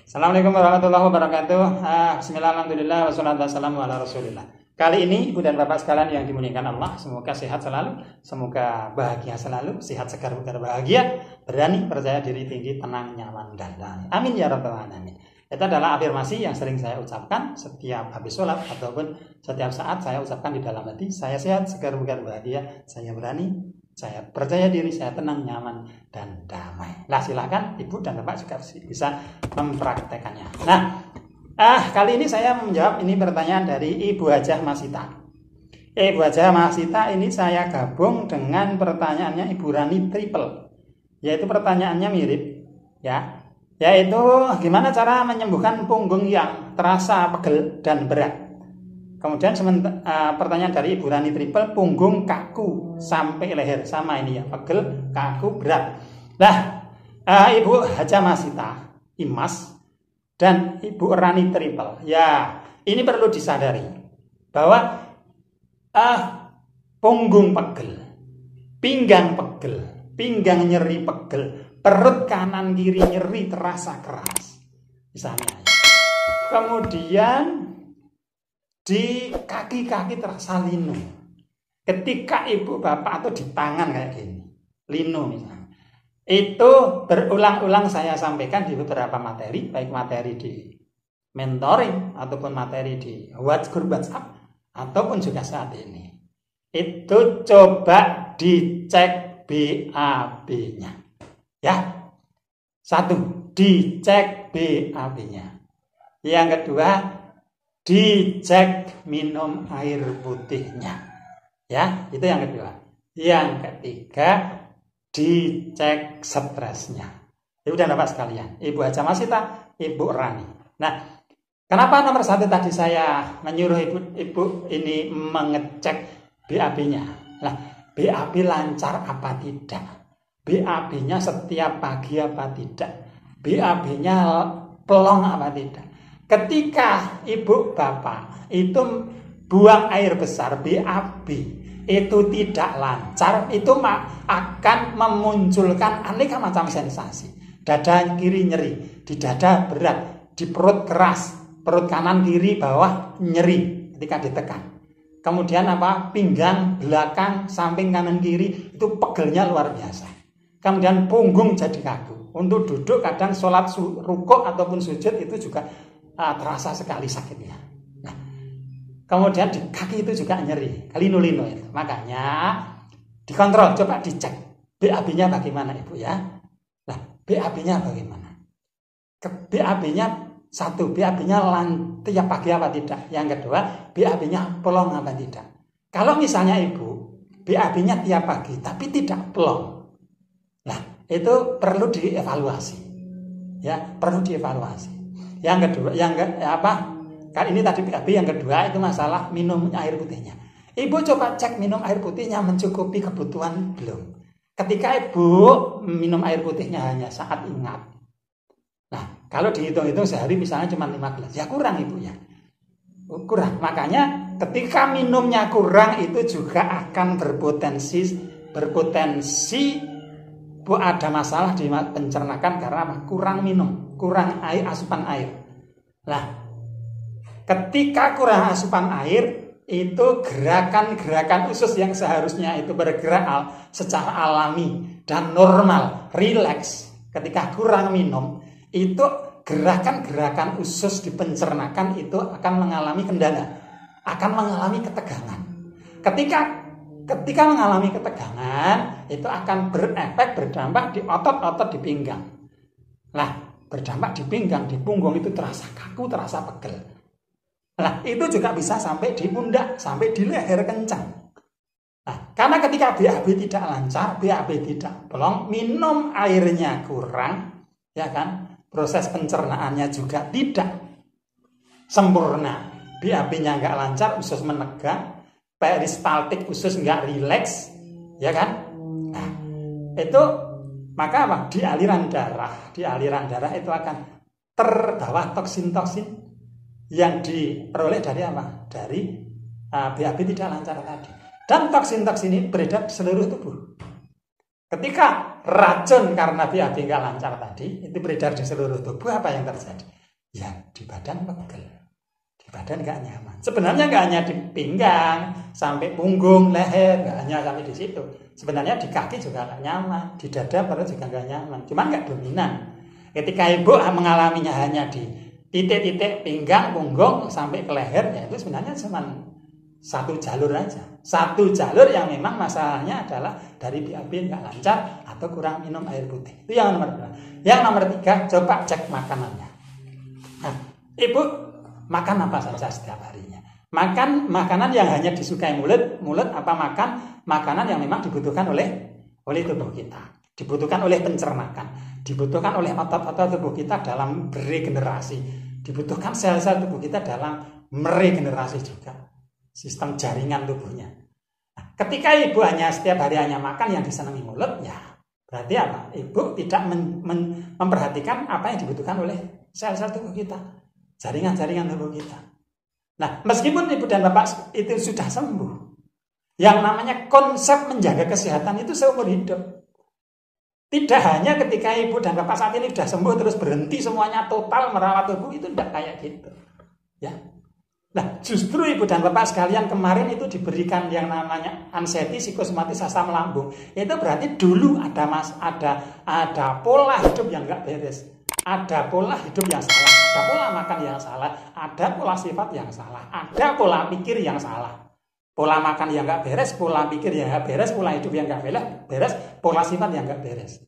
Assalamualaikum warahmatullahi wabarakatuh. Bismillah, alhamdulillah, wassalatu wassalamu ala rasulillah. Kali ini Ibu dan Bapak sekalian yang dimuliakan Allah, semoga sehat selalu, semoga bahagia selalu, sehat segar bugar bahagia, berani, percaya diri tinggi, tenang, nyaman, dan damai. Amin ya rabbal alamin. Itu adalah afirmasi yang sering saya ucapkan setiap habis sholat ataupun setiap saat saya ucapkan di dalam hati. Saya sehat, segar bugar bahagia, saya berani, saya percaya diri, saya tenang, nyaman, dan damai. Nah, silakan Ibu dan Bapak juga bisa mempraktekannya. Nah, kali ini saya menjawab ini pertanyaan dari Ibu Hajah Masita. Ibu Hajah Masita ini saya gabung dengan pertanyaannya Ibu Rani Triple. Yaitu pertanyaannya mirip, ya. Yaitu gimana cara menyembuhkan punggung yang terasa pegel dan berat. Kemudian pertanyaan dari Ibu Rani Triple, punggung kaku sampai leher, sama ini ya, pegel, kaku, berat. Nah, Ibu Hajah Masita, Imas, dan Ibu Rani Triple, ya ini perlu disadari bahwa punggung pegel, pinggang nyeri pegel, perut kanan kiri nyeri terasa keras, misalnya. Kemudian di kaki-kaki terasa linu. Ketika ibu bapak atau di tangan kayak gini, linu misalnya. Itu berulang-ulang saya sampaikan di beberapa materi, baik materi di mentoring ataupun materi di grup WhatsApp ataupun juga saat ini. Itu coba dicek BAB-nya. Ya. Satu, dicek BAB-nya. Yang kedua, dicek minum air putihnya, ya, itu yang kedua. Yang ketiga, dicek stresnya. Ibu dan Bapak sekalian, Ibu Hajah Masita, Ibu Rani. Nah, kenapa nomor satu tadi saya menyuruh ibu ini mengecek BAB-nya? Nah, BAB lancar apa tidak? BAB-nya setiap pagi apa tidak? BAB-nya pelong apa tidak? Ketika ibu bapak itu buang air besar, BAB itu tidak lancar, itu akan memunculkan aneka macam sensasi. Dada kiri nyeri, di dada berat, di perut keras, perut kanan kiri bawah nyeri ketika ditekan. Kemudian pinggang belakang samping kanan kiri itu pegelnya luar biasa. Kemudian punggung jadi kaku. Untuk duduk kadang sholat rukuk ataupun sujud itu juga terasa sekali sakitnya. Nah, kemudian di kaki itu juga nyeri, linu-linu itu. Makanya dikontrol, coba dicek BAB-nya bagaimana Ibu ya. Nah, BAB-nya bagaimana? BAB-nya satu, BAB-nya tiap pagi apa tidak? Yang kedua, BAB-nya pelong apa tidak? Kalau misalnya Ibu BAB-nya tiap pagi tapi tidak pelong, nah itu perlu dievaluasi. Ya, perlu dievaluasi. Yang kedua, kali ini tadi BAB, yang kedua itu masalah minum air putihnya. Ibu coba cek minum air putihnya mencukupi kebutuhan belum. Ketika Ibu minum air putihnya hanya saat ingat. Nah, kalau dihitung-hitung sehari misalnya cuma 5 gelas, ya kurang Ibu ya. Kurang. Makanya ketika minumnya kurang itu juga akan berpotensi ada masalah di pencernakan karena kurang minum, kurang air, asupan air. Nah, ketika kurang asupan air, itu gerakan-gerakan usus yang seharusnya itu bergerak secara alami dan normal, rileks. Ketika kurang minum, itu gerakan-gerakan usus di pencernakan itu akan mengalami kendala, akan mengalami ketegangan. Ketika mengalami ketegangan, itu akan berdampak di otot-otot di pinggang. Nah, berdampak di pinggang, di punggung itu terasa kaku, terasa pegel. Nah, itu juga bisa sampai di pundak, sampai di leher kencang. Nah, karena ketika BAB tidak lancar, BAB tidak pelong, minum airnya kurang, ya kan? Proses pencernaannya juga tidak sempurna. BAB-nya nggak lancar, usus menegang, peristaltik usus nggak rileks, ya kan? Nah, itu maka di aliran darah itu akan terbawa toksin-toksin yang diperoleh dari Dari BAB tidak lancar tadi. Dan toksin-toksin ini beredar di seluruh tubuh. Ketika racun karena BAB nggak lancar tadi, itu beredar di seluruh tubuh, apa yang terjadi? Ya, di badan pegel. Di badan nggak nyaman. Sebenarnya nggak hanya di pinggang, sampai punggung, leher, nggak hanya sampai di situ. Sebenarnya di kaki juga nggak nyaman, di dada perut juga nggak nyaman. Cuman nggak dominan. Ketika ibu mengalaminya hanya di titik-titik pinggang, punggung, sampai ke leher, ya itu sebenarnya cuma satu jalur aja. Satu jalur yang memang masalahnya adalah dari BAB nggak lancar atau kurang minum air putih. Itu yang nomor 2. Yang nomor 3, coba cek makanannya. Nah, ibu makan apa saja setiap harinya? Makan makanan yang hanya disukai mulut apa makan makanan yang memang dibutuhkan oleh tubuh kita, dibutuhkan oleh pencernakan, dibutuhkan oleh otot-otot tubuh kita dalam beregenerasi, dibutuhkan sel-sel tubuh kita dalam meregenerasi juga sistem jaringan tubuhnya. Nah, ketika ibu hanya setiap hari hanya makan yang disenangi mulut, ya berarti apa? Ibu tidak memperhatikan apa yang dibutuhkan oleh sel-sel tubuh kita, jaringan-jaringan tubuh kita. Nah, meskipun ibu dan bapak itu sudah sembuh, yang namanya konsep menjaga kesehatan itu seumur hidup. Tidak hanya ketika ibu dan bapak saat ini sudah sembuh terus berhenti semuanya total merawat tubuh, itu tidak kayak gitu. Ya. Nah, justru ibu dan bapak sekalian kemarin itu diberikan yang namanya anxiety psikosomatis asam lambung. Itu berarti dulu ada pola hidup yang nggak beres, ada pola hidup yang salah, ada pola makan yang salah, ada pola sifat yang salah, ada pola pikir yang salah. Pola makan yang nggak beres, pola pikir yang nggak beres, pola hidup yang nggak beres, pola sifat yang nggak beres.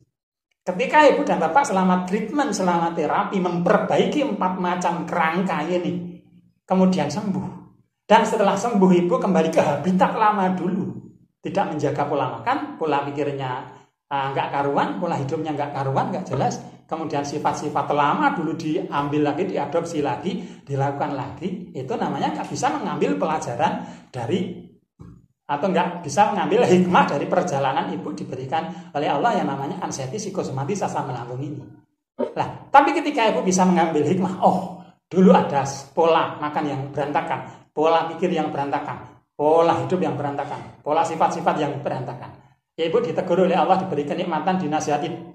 Ketika ibu dan bapak selama treatment, selama terapi memperbaiki 4 macam kerangka ini, kemudian sembuh. Dan setelah sembuh ibu kembali ke habitat lama dulu. Tidak menjaga pola makan, pola pikirnya nggak karuan, pola hidupnya nggak karuan, nggak jelas. Kemudian sifat-sifat lama dulu diambil lagi, diadopsi lagi, dilakukan lagi. Itu namanya nggak bisa mengambil pelajaran dari, atau nggak bisa mengambil hikmah dari perjalanan ibu diberikan oleh Allah yang namanya anxiety psikosomatis asam lambung ini. Nah, tapi ketika ibu bisa mengambil hikmah, dulu ada pola makan yang berantakan, pola pikir yang berantakan, pola hidup yang berantakan, pola sifat-sifat yang berantakan. Ya, ibu ditegur oleh Allah, diberi kenikmatan, dinasihati,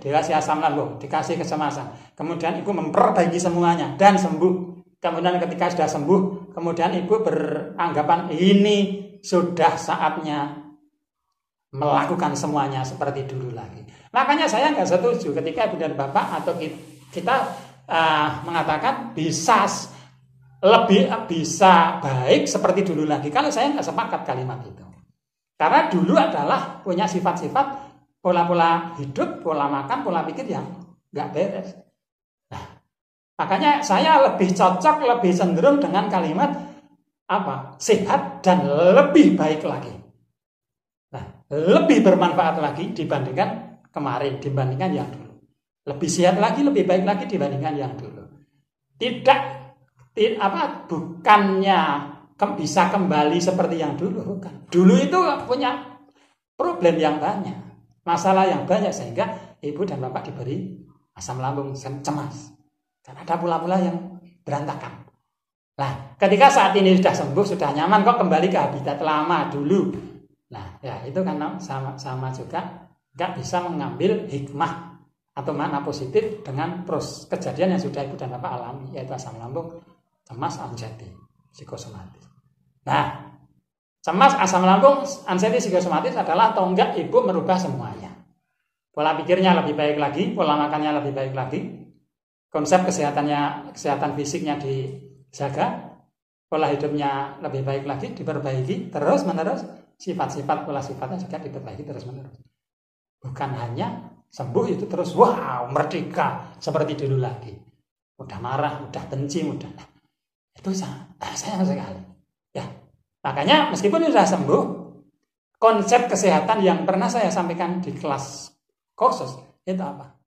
dikasih asam lambung, dikasih kecemasan. Kemudian ibu memperbaiki semuanya dan sembuh. Kemudian ketika sudah sembuh, kemudian ibu beranggapan ini sudah saatnya melakukan semuanya seperti dulu lagi. Makanya saya nggak setuju ketika ibu dan bapak atau kita mengatakan bisa baik seperti dulu lagi. Kalau saya nggak sepakat kalimat itu, karena dulu adalah punya sifat-sifat pola-pola hidup, pola makan, pola pikir yang nggak beres. Nah, makanya saya lebih cocok, lebih cenderung dengan kalimat sehat dan lebih baik lagi. Nah, lebih bermanfaat lagi dibandingkan kemarin, dibandingkan yang dulu. Lebih sehat lagi, lebih baik lagi dibandingkan yang dulu. Bukannya bisa kembali seperti yang dulu, bukan. Dulu itu punya problem yang banyak, masalah yang banyak, sehingga ibu dan bapak diberi asam lambung, cemas, karena ada pola-pola yang berantakan. Nah, ketika saat ini sudah sembuh, sudah nyaman, kok kembali ke habitat lama dulu. Nah, ya itu kan sama juga nggak bisa mengambil hikmah atau makna positif dengan kejadian yang sudah ibu dan bapak alami, yaitu asam lambung, cemas, anxiety psikosomatis. Nah, cemas, asam lambung, anxiety psikosomatis adalah atau enggak ibu merubah semuanya. Pola pikirnya lebih baik lagi, pola makannya lebih baik lagi, konsep kesehatan fisiknya dijaga, pola hidupnya lebih baik lagi, diperbaiki terus menerus, sifat-sifat pola sifatnya juga diperbaiki terus menerus. Bukan hanya sembuh itu terus merdeka seperti dulu lagi, udah marah, udah benci, itu sayang sekali. Ya, makanya meskipun sudah sembuh, konsep kesehatan yang pernah saya sampaikan di kelas kursus itu apa?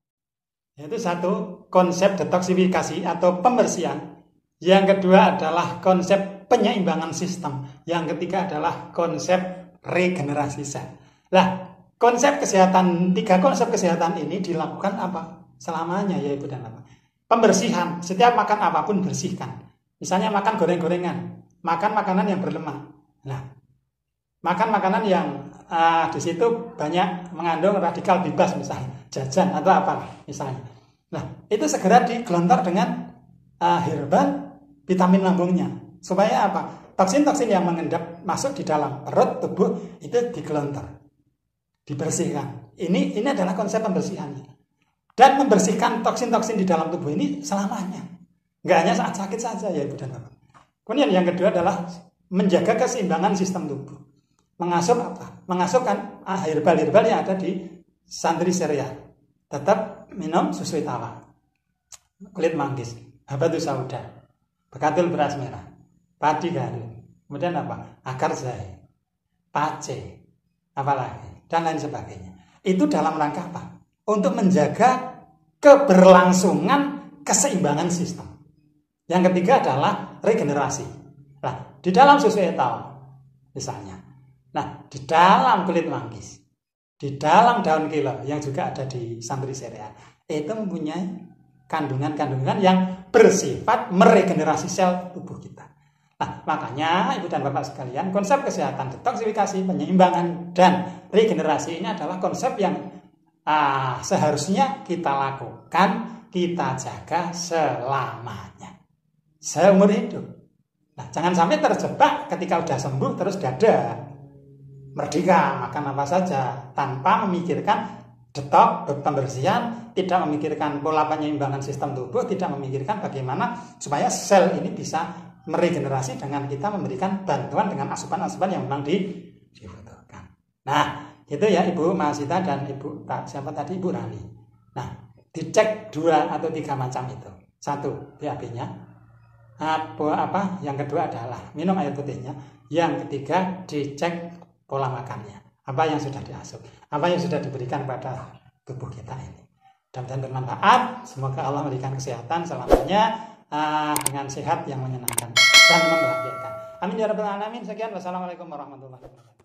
Yaitu satu, konsep detoksifikasi atau pembersihan. Yang kedua adalah konsep penyeimbangan sistem. Yang ketiga adalah konsep regenerasi sel. Nah, tiga konsep kesehatan ini dilakukan selamanya, ya ibu dan bapak. Pembersihan, setiap makan apapun bersihkan. Misalnya makan goreng-gorengan, makan makanan yang berlemak. Nah, makan makanan yang di situ banyak mengandung radikal bebas misalnya, jajan atau apa misalnya. Nah, itu segera digelontor dengan herbal vitamin lambungnya. Supaya apa? Toksin-toksin yang mengendap masuk di dalam perut tubuh itu digelontor, dibersihkan. Ini adalah konsep pembersihannya. Dan membersihkan toksin-toksin di dalam tubuh ini selamanya. Nggak hanya saat sakit saja ya Ibu dan Bapak. Kemudian yang kedua adalah menjaga keseimbangan sistem tubuh. Mengasup apa? Mengasupkan herbal-herbal yang ada di santri sereal. Tetap minum susu tawa, kulit manggis, habatus sauda, bekatul beras merah, padi garing, kemudian apa? Akar jahe, pace, apalagi, dan lain sebagainya. Itu dalam rangka apa? Untuk menjaga keberlangsungan keseimbangan sistem. Yang ketiga adalah regenerasi. Nah, di dalam susu etau, misalnya, nah, di dalam kulit manggis, di dalam daun kelor yang juga ada di santri sereal, itu mempunyai kandungan-kandungan yang bersifat meregenerasi sel tubuh kita. Nah, makanya Ibu dan Bapak sekalian, konsep kesehatan detoksifikasi, penyeimbangan, dan regenerasi ini adalah konsep yang seharusnya kita lakukan, kita jaga selamanya, seumur hidup. Nah, jangan sampai terjebak ketika udah sembuh terus dada merdeka makan apa saja tanpa memikirkan detok, pembersihan, tidak memikirkan pola penyeimbangan sistem tubuh, tidak memikirkan bagaimana supaya sel ini bisa meregenerasi dengan kita memberikan bantuan dengan asupan-asupan yang memang dibutuhkan. Nah, itu ya Ibu Mahasita dan Ibu siapa tadi, Ibu Rani. Nah, dicek 2 atau 3 macam itu. 1, BAB-nya. Yang kedua adalah minum air putihnya. Yang ketiga dicek pola makannya, apa yang sudah diasup, apa yang sudah diberikan pada tubuh kita ini. Dan bermanfaat. Semoga Allah memberikan kesehatan selamanya dengan sehat yang menyenangkan dan membahagiakan. Amin ya rabbal alamin. Sekian, wassalamualaikum warahmatullahi wabarakatuh.